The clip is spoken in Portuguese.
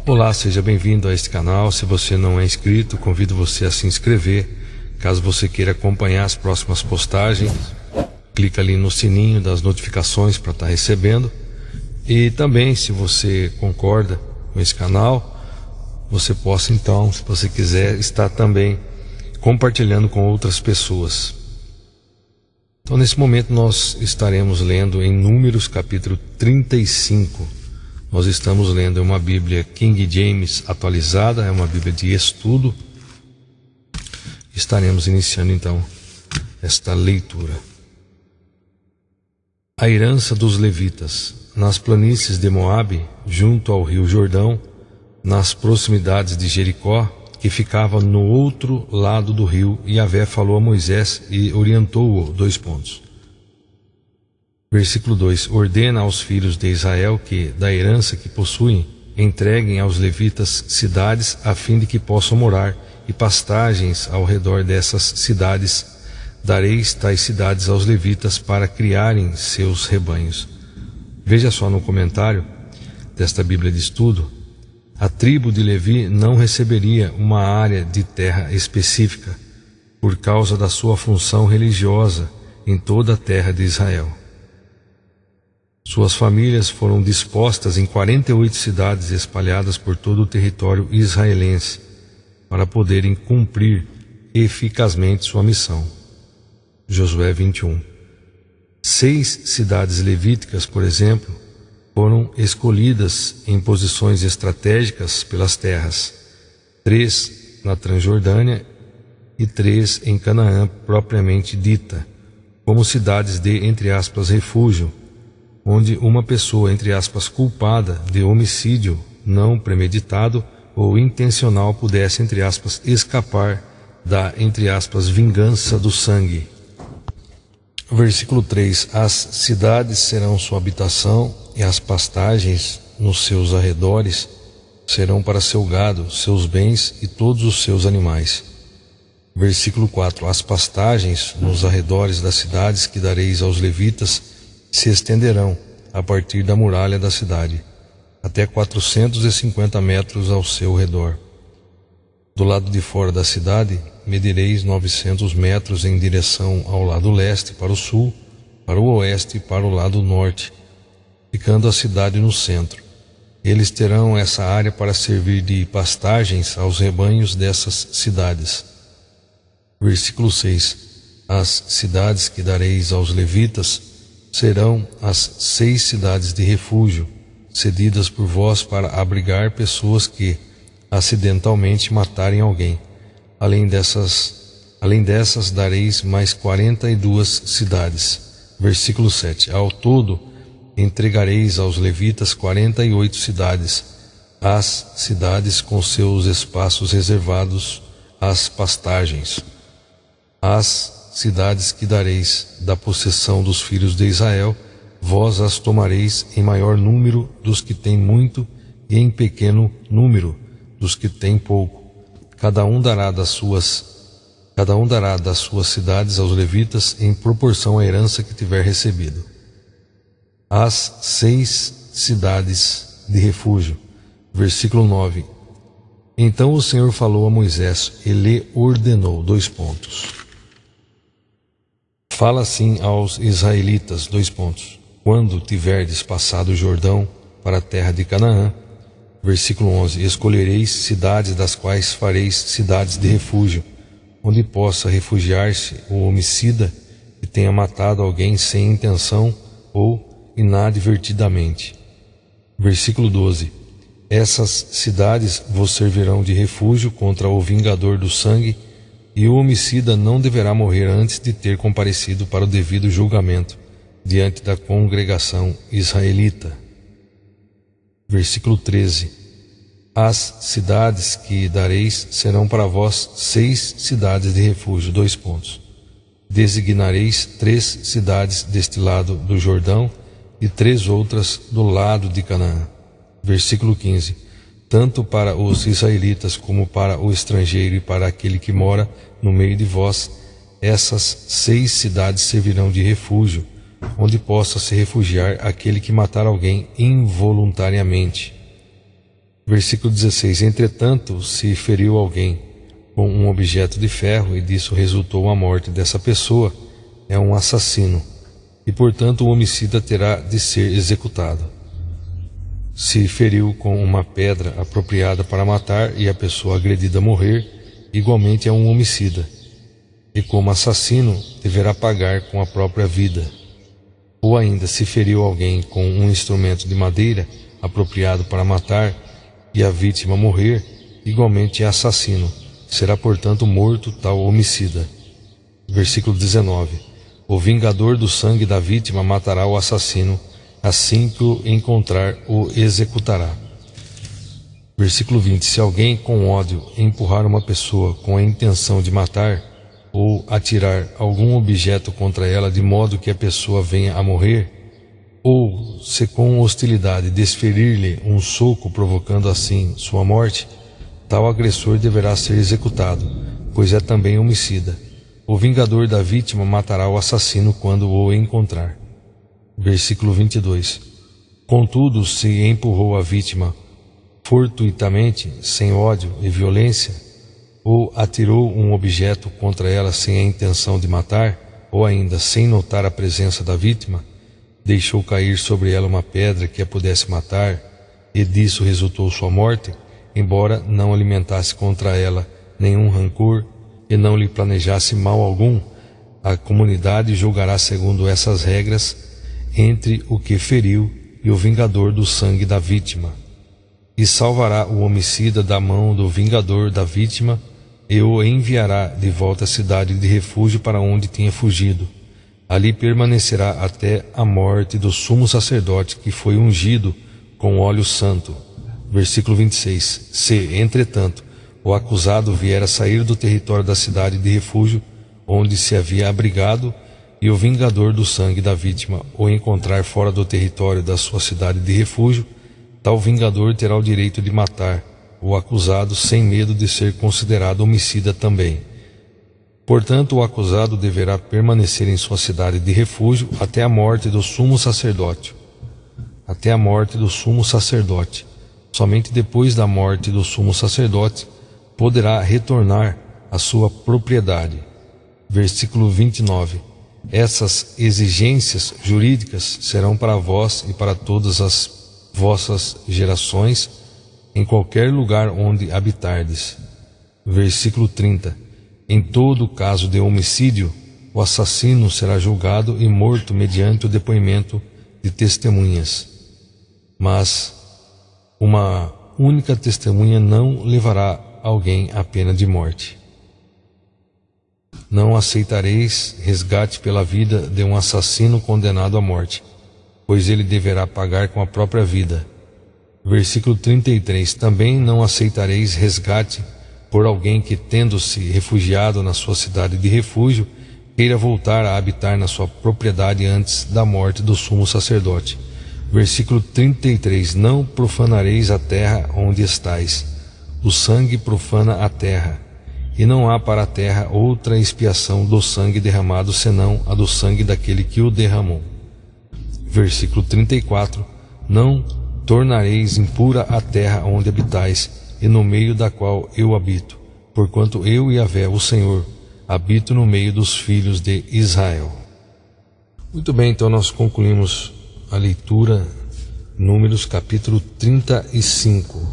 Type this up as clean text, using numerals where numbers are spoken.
Olá, seja bem-vindo a este canal. Se você não é inscrito, convido você a se inscrever. Caso você queira acompanhar as próximas postagens, clica ali no sininho das notificações para estar recebendo. E também, se você concorda com esse canal, você possa então, se você quiser, estar também compartilhando com outras pessoas. Então, nesse momento nós estaremos lendo em Números capítulo 35. Nós estamos lendo uma Bíblia King James atualizada, é uma Bíblia de estudo. Estaremos iniciando então esta leitura. A herança dos levitas. Nas planícies de Moabe, junto ao rio Jordão, nas proximidades de Jericó, que ficava no outro lado do rio, Yahvé falou a Moisés e orientou-o. Versículo 2: Ordena aos filhos de Israel que, da herança que possuem, entreguem aos levitas cidades a fim de que possam morar, e pastagens ao redor dessas cidades. Dareis tais cidades aos levitas para criarem seus rebanhos. Veja só no comentário desta Bíblia de estudo, a tribo de Levi não receberia uma área de terra específica por causa da sua função religiosa em toda a terra de Israel. Suas famílias foram dispostas em 48 cidades espalhadas por todo o território israelense para poderem cumprir eficazmente sua missão. Josué 21. 6 cidades levíticas, por exemplo, foram escolhidas em posições estratégicas pelas terras, 3 na Transjordânia e 3 em Canaã propriamente dita, como cidades de, entre aspas, refúgio, onde uma pessoa, entre aspas, culpada de homicídio não premeditado ou intencional pudesse, entre aspas, escapar da, entre aspas, vingança do sangue. Versículo 3: As cidades serão sua habitação e as pastagens nos seus arredores serão para seu gado, seus bens e todos os seus animais. Versículo 4: As pastagens nos arredores das cidades que dareis aos levitas se estenderão a partir da muralha da cidade, até 450 metros ao seu redor. Do lado de fora da cidade, medireis 900 metros em direção ao lado leste para o sul, para o oeste e para o lado norte, ficando a cidade no centro. Eles terão essa área para servir de pastagens aos rebanhos dessas cidades. Versículo 6: As cidades que dareis aos levitas serão as 6 cidades de refúgio, cedidas por vós para abrigar pessoas que acidentalmente matarem alguém. Além dessas dareis mais 42 cidades. Versículo 7: Ao todo entregareis aos levitas 48 cidades, as cidades com seus espaços reservados às pastagens. As cidades que dareis da possessão dos filhos de Israel, vós as tomareis em maior número dos que têm muito e em pequeno número dos que têm pouco. Cada um dará das suas cidades aos levitas em proporção à herança que tiver recebido. As 6 cidades de refúgio. Versículo 9: Então o Senhor falou a Moisés e lhe ordenou. Fala assim aos israelitas. Quando tiverdes passado o Jordão para a terra de Canaã. Versículo 11: Escolhereis cidades das quais fareis cidades de refúgio, onde possa refugiar-se o homicida que tenha matado alguém sem intenção ou inadvertidamente. Versículo 12: Essas cidades vos servirão de refúgio contra o vingador do sangue, e o homicida não deverá morrer antes de ter comparecido para o devido julgamento diante da congregação israelita. Versículo 13: As cidades que dareis serão para vós 6 cidades de refúgio. Designareis 3 cidades deste lado do Jordão e 3 outras do lado de Canaã. Versículo 15: Tanto para os israelitas como para o estrangeiro e para aquele que mora no meio de vós, essas 6 cidades servirão de refúgio, onde possa se refugiar aquele que matar alguém involuntariamente. Versículo 16: Entretanto, se feriu alguém com um objeto de ferro e disso resultou a morte dessa pessoa, é um assassino, e portanto o homicida terá de ser executado. Se feriu com uma pedra apropriada para matar e a pessoa agredida morrer, igualmente é um homicida, e como assassino deverá pagar com a própria vida. Ou ainda, se feriu alguém com um instrumento de madeira apropriado para matar e a vítima morrer, igualmente é assassino, será portanto morto tal homicida. Versículo 19: O vingador do sangue da vítima matará o assassino, assim que o encontrar o executará. Versículo 20: Se alguém com ódio empurrar uma pessoa com a intenção de matar, ou atirar algum objeto contra ela de modo que a pessoa venha a morrer, ou se com hostilidade desferir-lhe um soco provocando assim sua morte, tal agressor deverá ser executado, pois é também homicida. O vingador da vítima matará o assassino quando o encontrar. Versículo 22: Contudo, se empurrou a vítima fortuitamente, sem ódio e violência, ou atirou um objeto contra ela sem a intenção de matar, ou ainda sem notar a presença da vítima, deixou cair sobre ela uma pedra que a pudesse matar, e disso resultou sua morte, embora não alimentasse contra ela nenhum rancor e não lhe planejasse mal algum, a comunidade julgará segundo essas regras entre o que feriu e o vingador do sangue da vítima, e salvará o homicida da mão do vingador da vítima e o enviará de volta à cidade de refúgio para onde tinha fugido. Ali permanecerá até a morte do sumo sacerdote que foi ungido com óleo santo. Versículo 26: Se, entretanto, o acusado vier a sair do território da cidade de refúgio, onde se havia abrigado, e o vingador do sangue da vítima o encontrar fora do território da sua cidade de refúgio, tal vingador terá o direito de matar o acusado sem medo de ser considerado homicida também. Portanto, o acusado deverá permanecer em sua cidade de refúgio até a morte do sumo sacerdote. Até a morte do sumo sacerdote. Somente depois da morte do sumo sacerdote poderá retornar à sua propriedade. Versículo 29. Essas exigências jurídicas serão para vós e para todas as vossas gerações, em qualquer lugar onde habitardes. Versículo 30. Em todo caso de homicídio, o assassino será julgado e morto mediante o depoimento de testemunhas. Mas uma única testemunha não levará alguém à pena de morte. Não aceitareis resgate pela vida de um assassino condenado à morte, pois ele deverá pagar com a própria vida. Versículo 33. Também não aceitareis resgate por alguém que, tendo-se refugiado na sua cidade de refúgio, queira voltar a habitar na sua propriedade antes da morte do sumo sacerdote. Versículo 33. Não profanareis a terra onde estais. O sangue profana a terra, e não há para a terra outra expiação do sangue derramado senão a do sangue daquele que o derramou. Versículo 34. Não tornareis impura a terra onde habitais, e no meio da qual eu habito, porquanto eu, Yahvé, o Senhor, habito no meio dos filhos de Israel. Muito bem, então nós concluímos a leitura, Números capítulo 35.